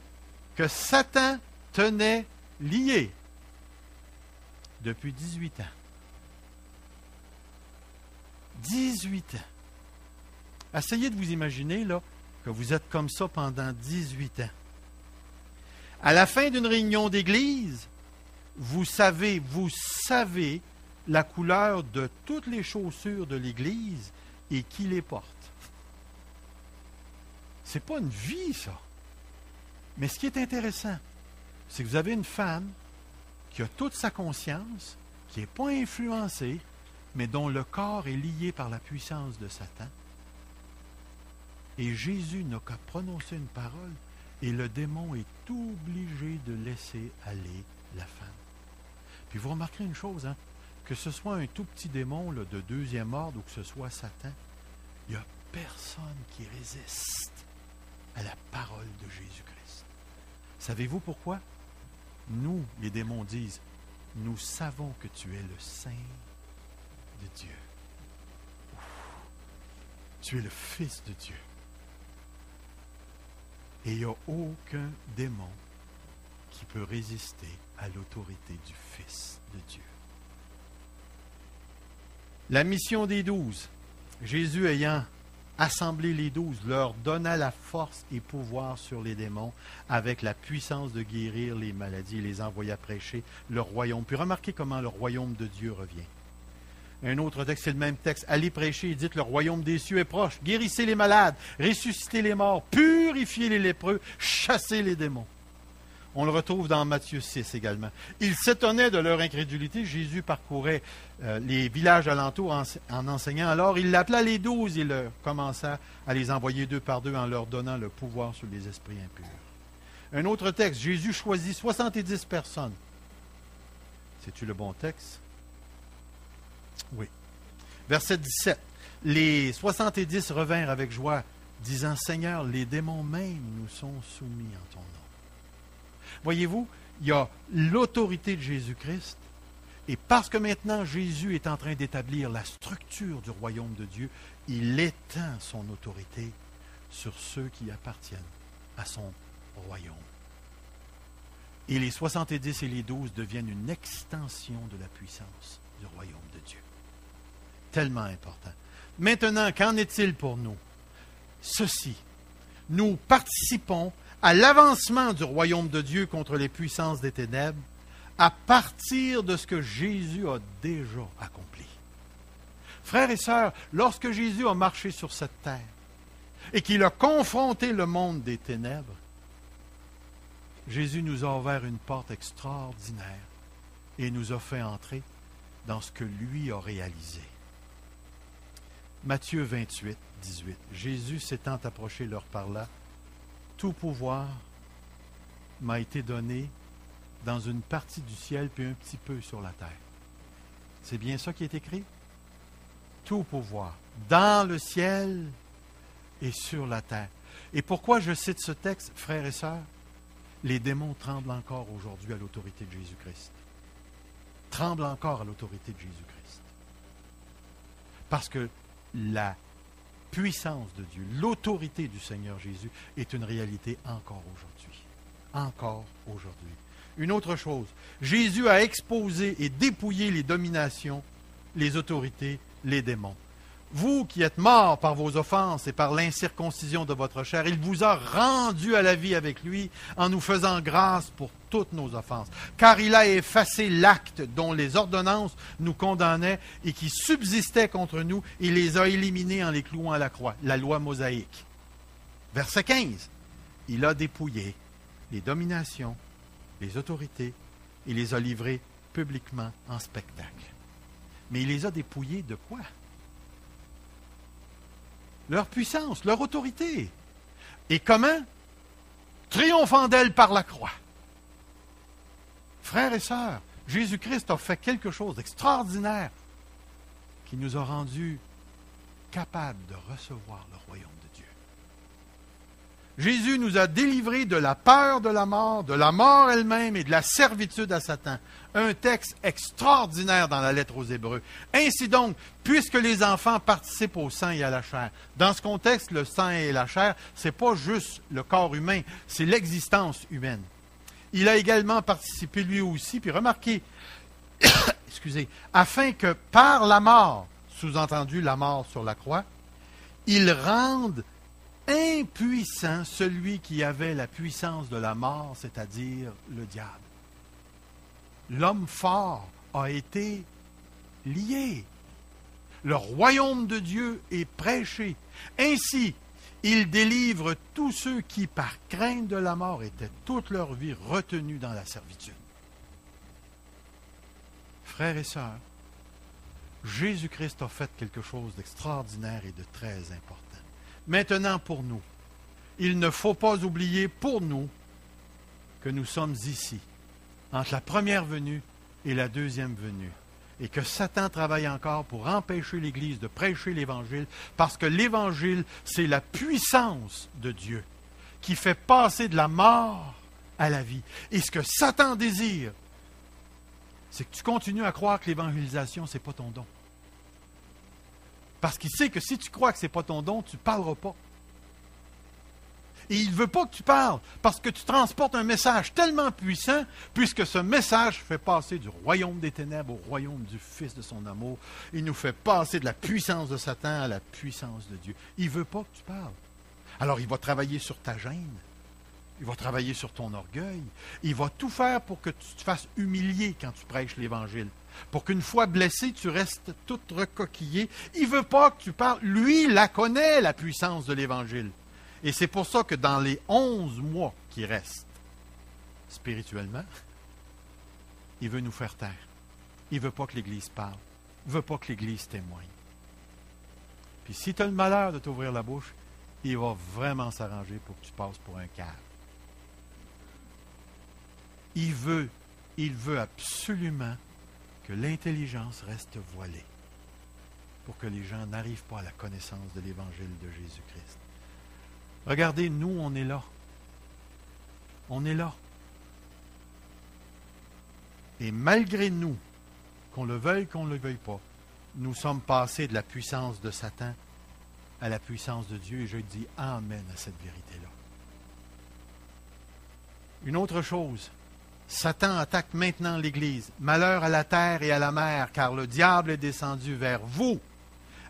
Que Satan tenait liée depuis 18 ans. 18 ans. Essayez de vous imaginer là, que vous êtes comme ça pendant 18 ans. À la fin d'une réunion d'église, vous savez la couleur de toutes les chaussures de l'église et qui les porte. C'est pas une vie, ça. Mais ce qui est intéressant, c'est que vous avez une femme qui a toute sa conscience, qui n'est pas influencée, mais dont le corps est lié par la puissance de Satan. Et Jésus n'a qu'à prononcer une parole, et le démon est obligé de laisser aller la femme. Puis vous remarquerez une chose, hein, que ce soit un tout petit démon là, de deuxième ordre ou que ce soit Satan, il n'y a personne qui résiste à la parole de Jésus-Christ. Savez-vous pourquoi? Nous, les démons disent, nous savons que tu es le Saint de Dieu. Ouf. Tu es le Fils de Dieu. Et il n'y a aucun démon qui peut résister à l'autorité du Fils de Dieu. La mission des 12, Jésus ayant assemblé les 12, leur donna la force et pouvoir sur les démons avec la puissance de guérir les maladies et les envoya prêcher le royaume. Puis remarquez comment le royaume de Dieu revient. Un autre texte, c'est le même texte. Allez prêcher et dites, le royaume des cieux est proche. Guérissez les malades, ressuscitez les morts, purifiez les lépreux, chassez les démons. On le retrouve dans Matthieu 6 également. Ils s'étonnaient de leur incrédulité. Jésus parcourait les villages alentours en enseignant. Alors il appela les 12 et leur commença à les envoyer 2 par 2 en leur donnant le pouvoir sur les esprits impurs. Un autre texte, Jésus choisit 70 personnes. C'est-tu le bon texte? Oui. Verset 17. Les 70 revinrent avec joie, disant, Seigneur, les démons même nous sont soumis en ton nom. Voyez-vous, il y a l'autorité de Jésus-Christ, et parce que maintenant Jésus est en train d'établir la structure du royaume de Dieu, il étend son autorité sur ceux qui appartiennent à son royaume. Et les 70 et les 12 deviennent une extension de la puissance du royaume de Dieu. Tellement important. Maintenant, qu'en est-il pour nous? Ceci, nous participons à l'avancement du royaume de Dieu contre les puissances des ténèbres à partir de ce que Jésus a déjà accompli. Frères et sœurs, lorsque Jésus a marché sur cette terre et qu'il a confronté le monde des ténèbres, Jésus nous a ouvert une porte extraordinaire et nous a fait entrer dans ce que lui a réalisé. Matthieu 28, 18. Jésus s'étant approché leur parla, tout pouvoir m'a été donné dans une partie du ciel puis un petit peu sur la terre. C'est bien ça qui est écrit? Tout pouvoir dans le ciel et sur la terre. Et pourquoi je cite ce texte, frères et sœurs? Les démons tremblent encore aujourd'hui à l'autorité de Jésus-Christ. Tremblent encore à l'autorité de Jésus-Christ. Parce que la puissance de Dieu, l'autorité du Seigneur Jésus est une réalité encore aujourd'hui. Encore aujourd'hui. Une autre chose, Jésus a exposé et dépouillé les dominations, les autorités, les démons. Vous qui êtes morts par vos offenses et par l'incirconcision de votre chair, il vous a rendus à la vie avec lui en nous faisant grâce pour toutes nos offenses. Car il a effacé l'acte dont les ordonnances nous condamnaient et qui subsistait contre nous, il les a éliminés en les clouant à la croix, la loi mosaïque. Verset 15. Il a dépouillé les dominations, les autorités, et les a livrées publiquement en spectacle. Mais il les a dépouillés de quoi? Leur puissance, leur autorité. Et comment? Triomphant d'elle par la croix. Frères et sœurs, Jésus-Christ a fait quelque chose d'extraordinaire qui nous a rendus capables de recevoir le royaume de Dieu. Jésus nous a délivrés de la peur de la mort elle-même et de la servitude à Satan. Un texte extraordinaire dans la lettre aux Hébreux. Ainsi donc, puisque les enfants participent au sang et à la chair, dans ce contexte, le sang et la chair, ce n'est pas juste le corps humain, c'est l'existence humaine. Il a également participé lui aussi, puis remarquez, excusez, afin que par la mort, sous-entendu la mort sur la croix, il rende impuissant celui qui avait la puissance de la mort, c'est-à-dire le diable. L'homme fort a été lié. Le royaume de Dieu est prêché. Ainsi, il délivre tous ceux qui, par crainte de la mort, étaient toute leur vie retenus dans la servitude. Frères et sœurs, Jésus-Christ a fait quelque chose d'extraordinaire et de très important. Maintenant, pour nous, il ne faut pas oublier pour nous que nous sommes ici, entre la première venue et la deuxième venue. Et que Satan travaille encore pour empêcher l'Église de prêcher l'Évangile, parce que l'Évangile, c'est la puissance de Dieu qui fait passer de la mort à la vie. Et ce que Satan désire, c'est que tu continues à croire que l'évangélisation, ce n'est pas ton don. Parce qu'il sait que si tu crois que ce n'est pas ton don, tu ne parleras pas. Et il ne veut pas que tu parles, parce que tu transportes un message tellement puissant, puisque ce message fait passer du royaume des ténèbres au royaume du Fils de son amour. Il nous fait passer de la puissance de Satan à la puissance de Dieu. Il ne veut pas que tu parles. Alors il va travailler sur ta gêne. Il va travailler sur ton orgueil. Il va tout faire pour que tu te fasses humilier quand tu prêches l'Évangile. Pour qu'une fois blessé, tu restes tout recoquillé. Il ne veut pas que tu parles. Lui, la connaît, la puissance de l'Évangile. Et c'est pour ça que dans les 11 mois qui restent, spirituellement, il veut nous faire taire. Il ne veut pas que l'Église parle. Il ne veut pas que l'Église témoigne. Puis si tu as le malheur de t'ouvrir la bouche, il va vraiment s'arranger pour que tu passes pour un cave. Il veut absolument que l'intelligence reste voilée pour que les gens n'arrivent pas à la connaissance de l'Évangile de Jésus-Christ. Regardez, nous, on est là. On est là. Et malgré nous, qu'on le veuille, qu'on ne le veuille pas, nous sommes passés de la puissance de Satan à la puissance de Dieu, et je dis amen à cette vérité-là. Une autre chose, Satan attaque maintenant l'Église. Malheur à la terre et à la mer, car le diable est descendu vers vous,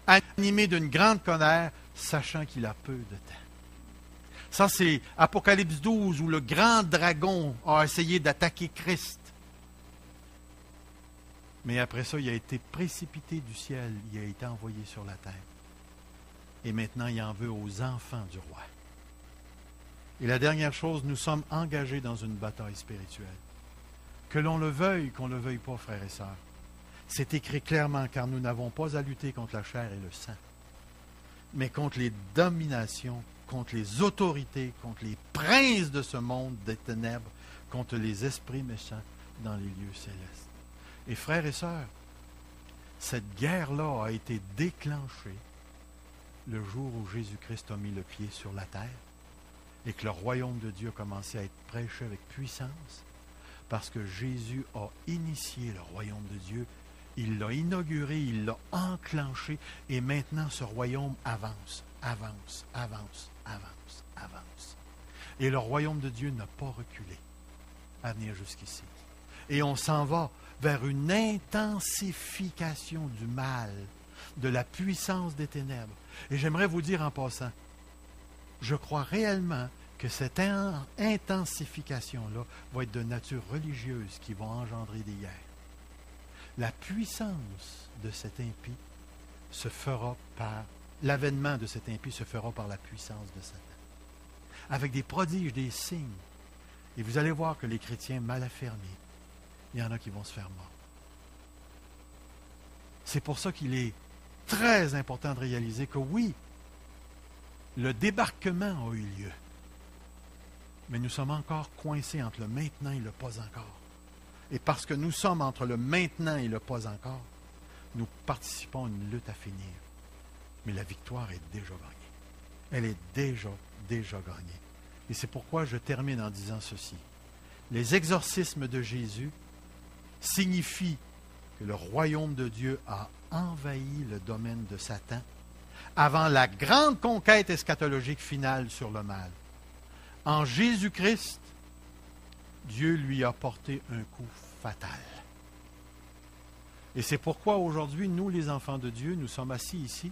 animé d'une grande colère, sachant qu'il a peu de temps. Ça, c'est Apocalypse 12, où le grand dragon a essayé d'attaquer Christ. Mais après ça, il a été précipité du ciel, il a été envoyé sur la terre. Et maintenant, il en veut aux enfants du roi. Et la dernière chose, nous sommes engagés dans une bataille spirituelle. Que l'on le veuille, qu'on ne le veuille pas, frères et sœurs. C'est écrit clairement, car nous n'avons pas à lutter contre la chair et le sang, mais contre les dominations, contre les autorités, contre les princes de ce monde des ténèbres, contre les esprits méchants dans les lieux célestes. Et frères et sœurs, cette guerre-là a été déclenchée le jour où Jésus-Christ a mis le pied sur la terre et que le royaume de Dieu a commencé à être prêché avec puissance, parce que Jésus a initié le royaume de Dieu, il l'a inauguré, il l'a enclenché, et maintenant ce royaume avance, avance, avance, avance, avance. Et le royaume de Dieu n'a pas reculé à venir jusqu'ici. Et on s'en va vers une intensification du mal, de la puissance des ténèbres. Et j'aimerais vous dire en passant, je crois réellement que cette intensification-là va être de nature religieuse qui va engendrer des guerres. La puissance de cet impie se fera par... L'avènement de cet impie se fera par la puissance de Satan. Avec des prodiges, des signes. Et vous allez voir que les chrétiens mal affermis, il y en a qui vont se faire morts. C'est pour ça qu'il est très important de réaliser que oui, le débarquement a eu lieu. Mais nous sommes encore coincés entre le maintenant et le pas encore. Et parce que nous sommes entre le maintenant et le pas encore, nous participons à une lutte à finir. Mais la victoire est déjà gagnée. Elle est déjà gagnée. Et c'est pourquoi je termine en disant ceci. Les exorcismes de Jésus signifient que le royaume de Dieu a envahi le domaine de Satan avant la grande conquête eschatologique finale sur le mal. En Jésus-Christ, Dieu lui a porté un coup fatal. Et c'est pourquoi aujourd'hui, nous les enfants de Dieu, nous sommes assis ici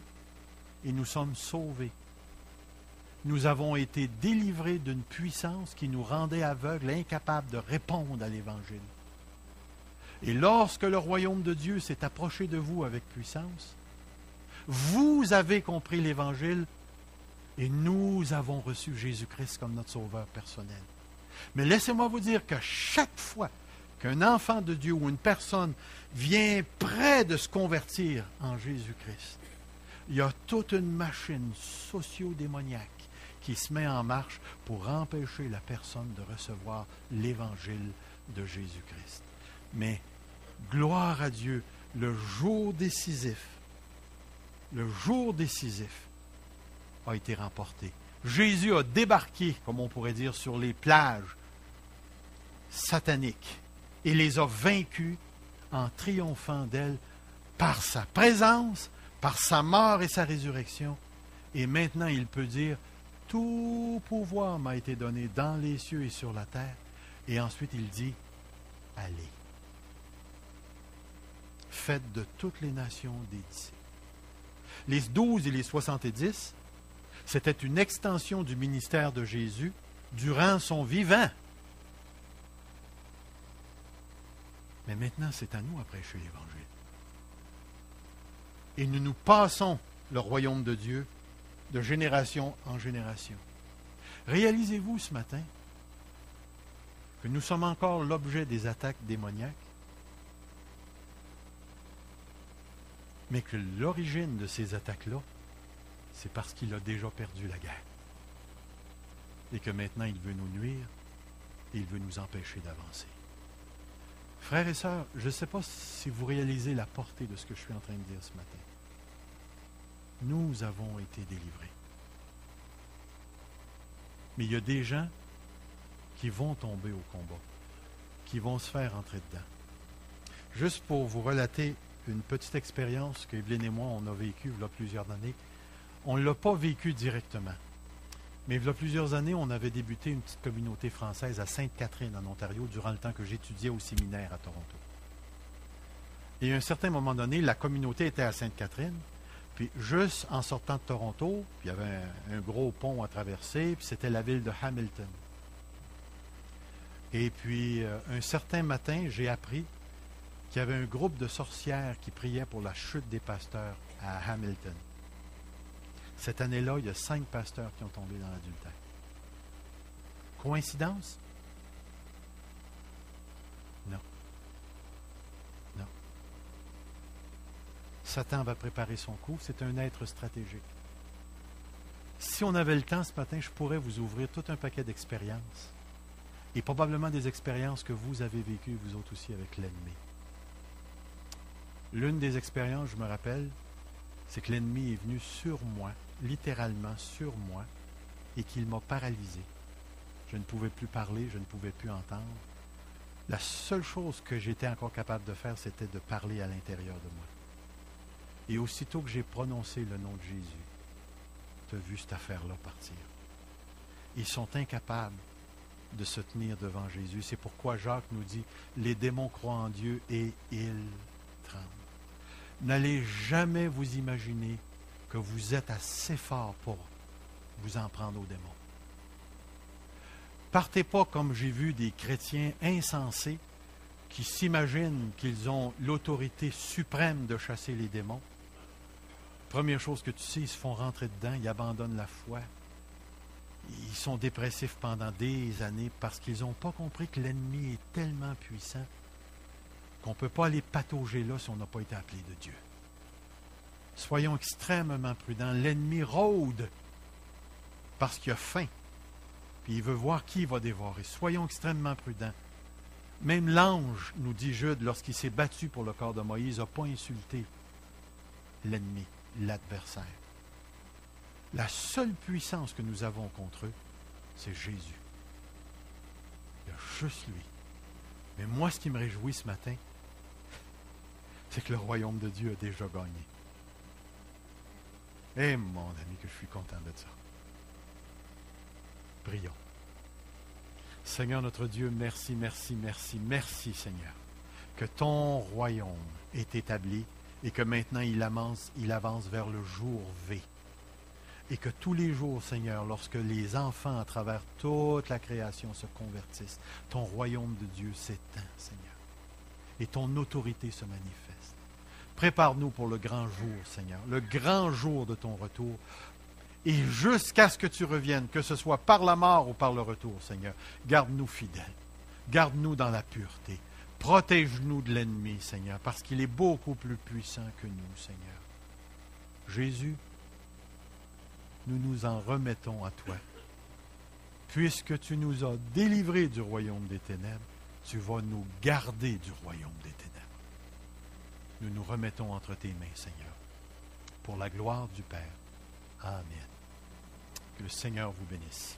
et nous sommes sauvés. Nous avons été délivrés d'une puissance qui nous rendait aveugles, incapables de répondre à l'Évangile. Et lorsque le royaume de Dieu s'est approché de vous avec puissance, vous avez compris l'Évangile et nous avons reçu Jésus-Christ comme notre sauveur personnel. Mais laissez-moi vous dire que chaque fois qu'un enfant de Dieu ou une personne vient près de se convertir en Jésus-Christ, il y a toute une machine socio-démoniaque qui se met en marche pour empêcher la personne de recevoir l'Évangile de Jésus-Christ. Mais Gloire à Dieu, le jour décisif a été remporté. Jésus a débarqué, comme on pourrait dire, sur les plages sataniques et les a vaincus en triomphant d'elles par sa présence, par sa mort et sa résurrection. Et maintenant, il peut dire, tout pouvoir m'a été donné dans les cieux et sur la terre. Et ensuite, il dit, allez. Faites de toutes les nations des disciples. Les 12 et les 70, c'était une extension du ministère de Jésus durant son vivant. Mais maintenant, c'est à nous à prêcher l'Évangile. Et nous passons le royaume de Dieu de génération en génération. Réalisez-vous ce matin que nous sommes encore l'objet des attaques démoniaques, mais que l'origine de ces attaques-là, c'est parce qu'il a déjà perdu la guerre. Et que maintenant, il veut nous nuire et il veut nous empêcher d'avancer. Frères et sœurs, je ne sais pas si vous réalisez la portée de ce que je suis en train de dire ce matin. Nous avons été délivrés. Mais il y a des gens qui vont tomber au combat, qui vont se faire entrer dedans. Juste pour vous relater une petite expérience que Evelyne et moi, on a vécue il y a plusieurs années. On ne l'a pas vécue directement. Mais il y a plusieurs années, on avait débuté une petite communauté française à Sainte-Catherine, en Ontario, durant le temps que j'étudiais au séminaire à Toronto. Et à un certain moment donné, la communauté était à Sainte-Catherine. Puis juste en sortant de Toronto, puis il y avait un gros pont à traverser, puis c'était la ville de Hamilton. Et puis, un certain matin, j'ai appris qu'il y avait un groupe de sorcières qui priait pour la chute des pasteurs à Hamilton. Cette année-là, il y a 5 pasteurs qui ont tombé dans l'adultère. Coïncidence? Non. Non. Satan va préparer son coup. C'est un être stratégique. Si on avait le temps ce matin, je pourrais vous ouvrir tout un paquet d'expériences. Et probablement des expériences que vous avez vécues, vous autres aussi, avec l'ennemi. L'une des expériences, je me rappelle, c'est que l'ennemi est venu sur moi, littéralement sur moi, et qu'il m'a paralysé. Je ne pouvais plus parler, je ne pouvais plus entendre. La seule chose que j'étais encore capable de faire, c'était de parler à l'intérieur de moi. Et aussitôt que j'ai prononcé le nom de Jésus, tu as vu cette affaire-là partir. Ils sont incapables de se tenir devant Jésus. C'est pourquoi Jacques nous dit, les démons croient en Dieu et ils tremblent. N'allez jamais vous imaginer que vous êtes assez fort pour vous en prendre aux démons. Partez pas comme j'ai vu des chrétiens insensés qui s'imaginent qu'ils ont l'autorité suprême de chasser les démons. Première chose que tu sais, ils se font rentrer dedans, ils abandonnent la foi. Ils sont dépressifs pendant des années parce qu'ils n'ont pas compris que l'ennemi est tellement puissant qu'on ne peut pas aller patauger là si on n'a pas été appelé de Dieu. Soyons extrêmement prudents. L'ennemi rôde parce qu'il a faim. Puis il veut voir qui il va dévorer. Soyons extrêmement prudents. Même l'ange, nous dit Jude, lorsqu'il s'est battu pour le corps de Moïse, n'a pas insulté l'ennemi, l'adversaire. La seule puissance que nous avons contre eux, c'est Jésus. Il y a juste lui. Mais moi, ce qui me réjouit ce matin, c'est que le royaume de Dieu a déjà gagné. Eh, mon ami, que je suis content de ça. Prions. Seigneur notre Dieu, merci, merci, merci, merci, Seigneur, que ton royaume est établi et que maintenant il avance vers le jour V. Et que tous les jours, Seigneur, lorsque les enfants à travers toute la création se convertissent, ton royaume de Dieu s'étend, Seigneur. Et ton autorité se manifeste. Prépare-nous pour le grand jour, Seigneur, le grand jour de ton retour. Et jusqu'à ce que tu reviennes, que ce soit par la mort ou par le retour, Seigneur, garde-nous fidèles. Garde-nous dans la pureté. Protège-nous de l'ennemi, Seigneur, parce qu'il est beaucoup plus puissant que nous, Seigneur. Jésus, nous nous en remettons à toi. Puisque tu nous as délivrés du royaume des ténèbres, tu vas nous garder du royaume des ténèbres. nous nous remettons entre tes mains, Seigneur, pour la gloire du Père. Amen. Que le Seigneur vous bénisse.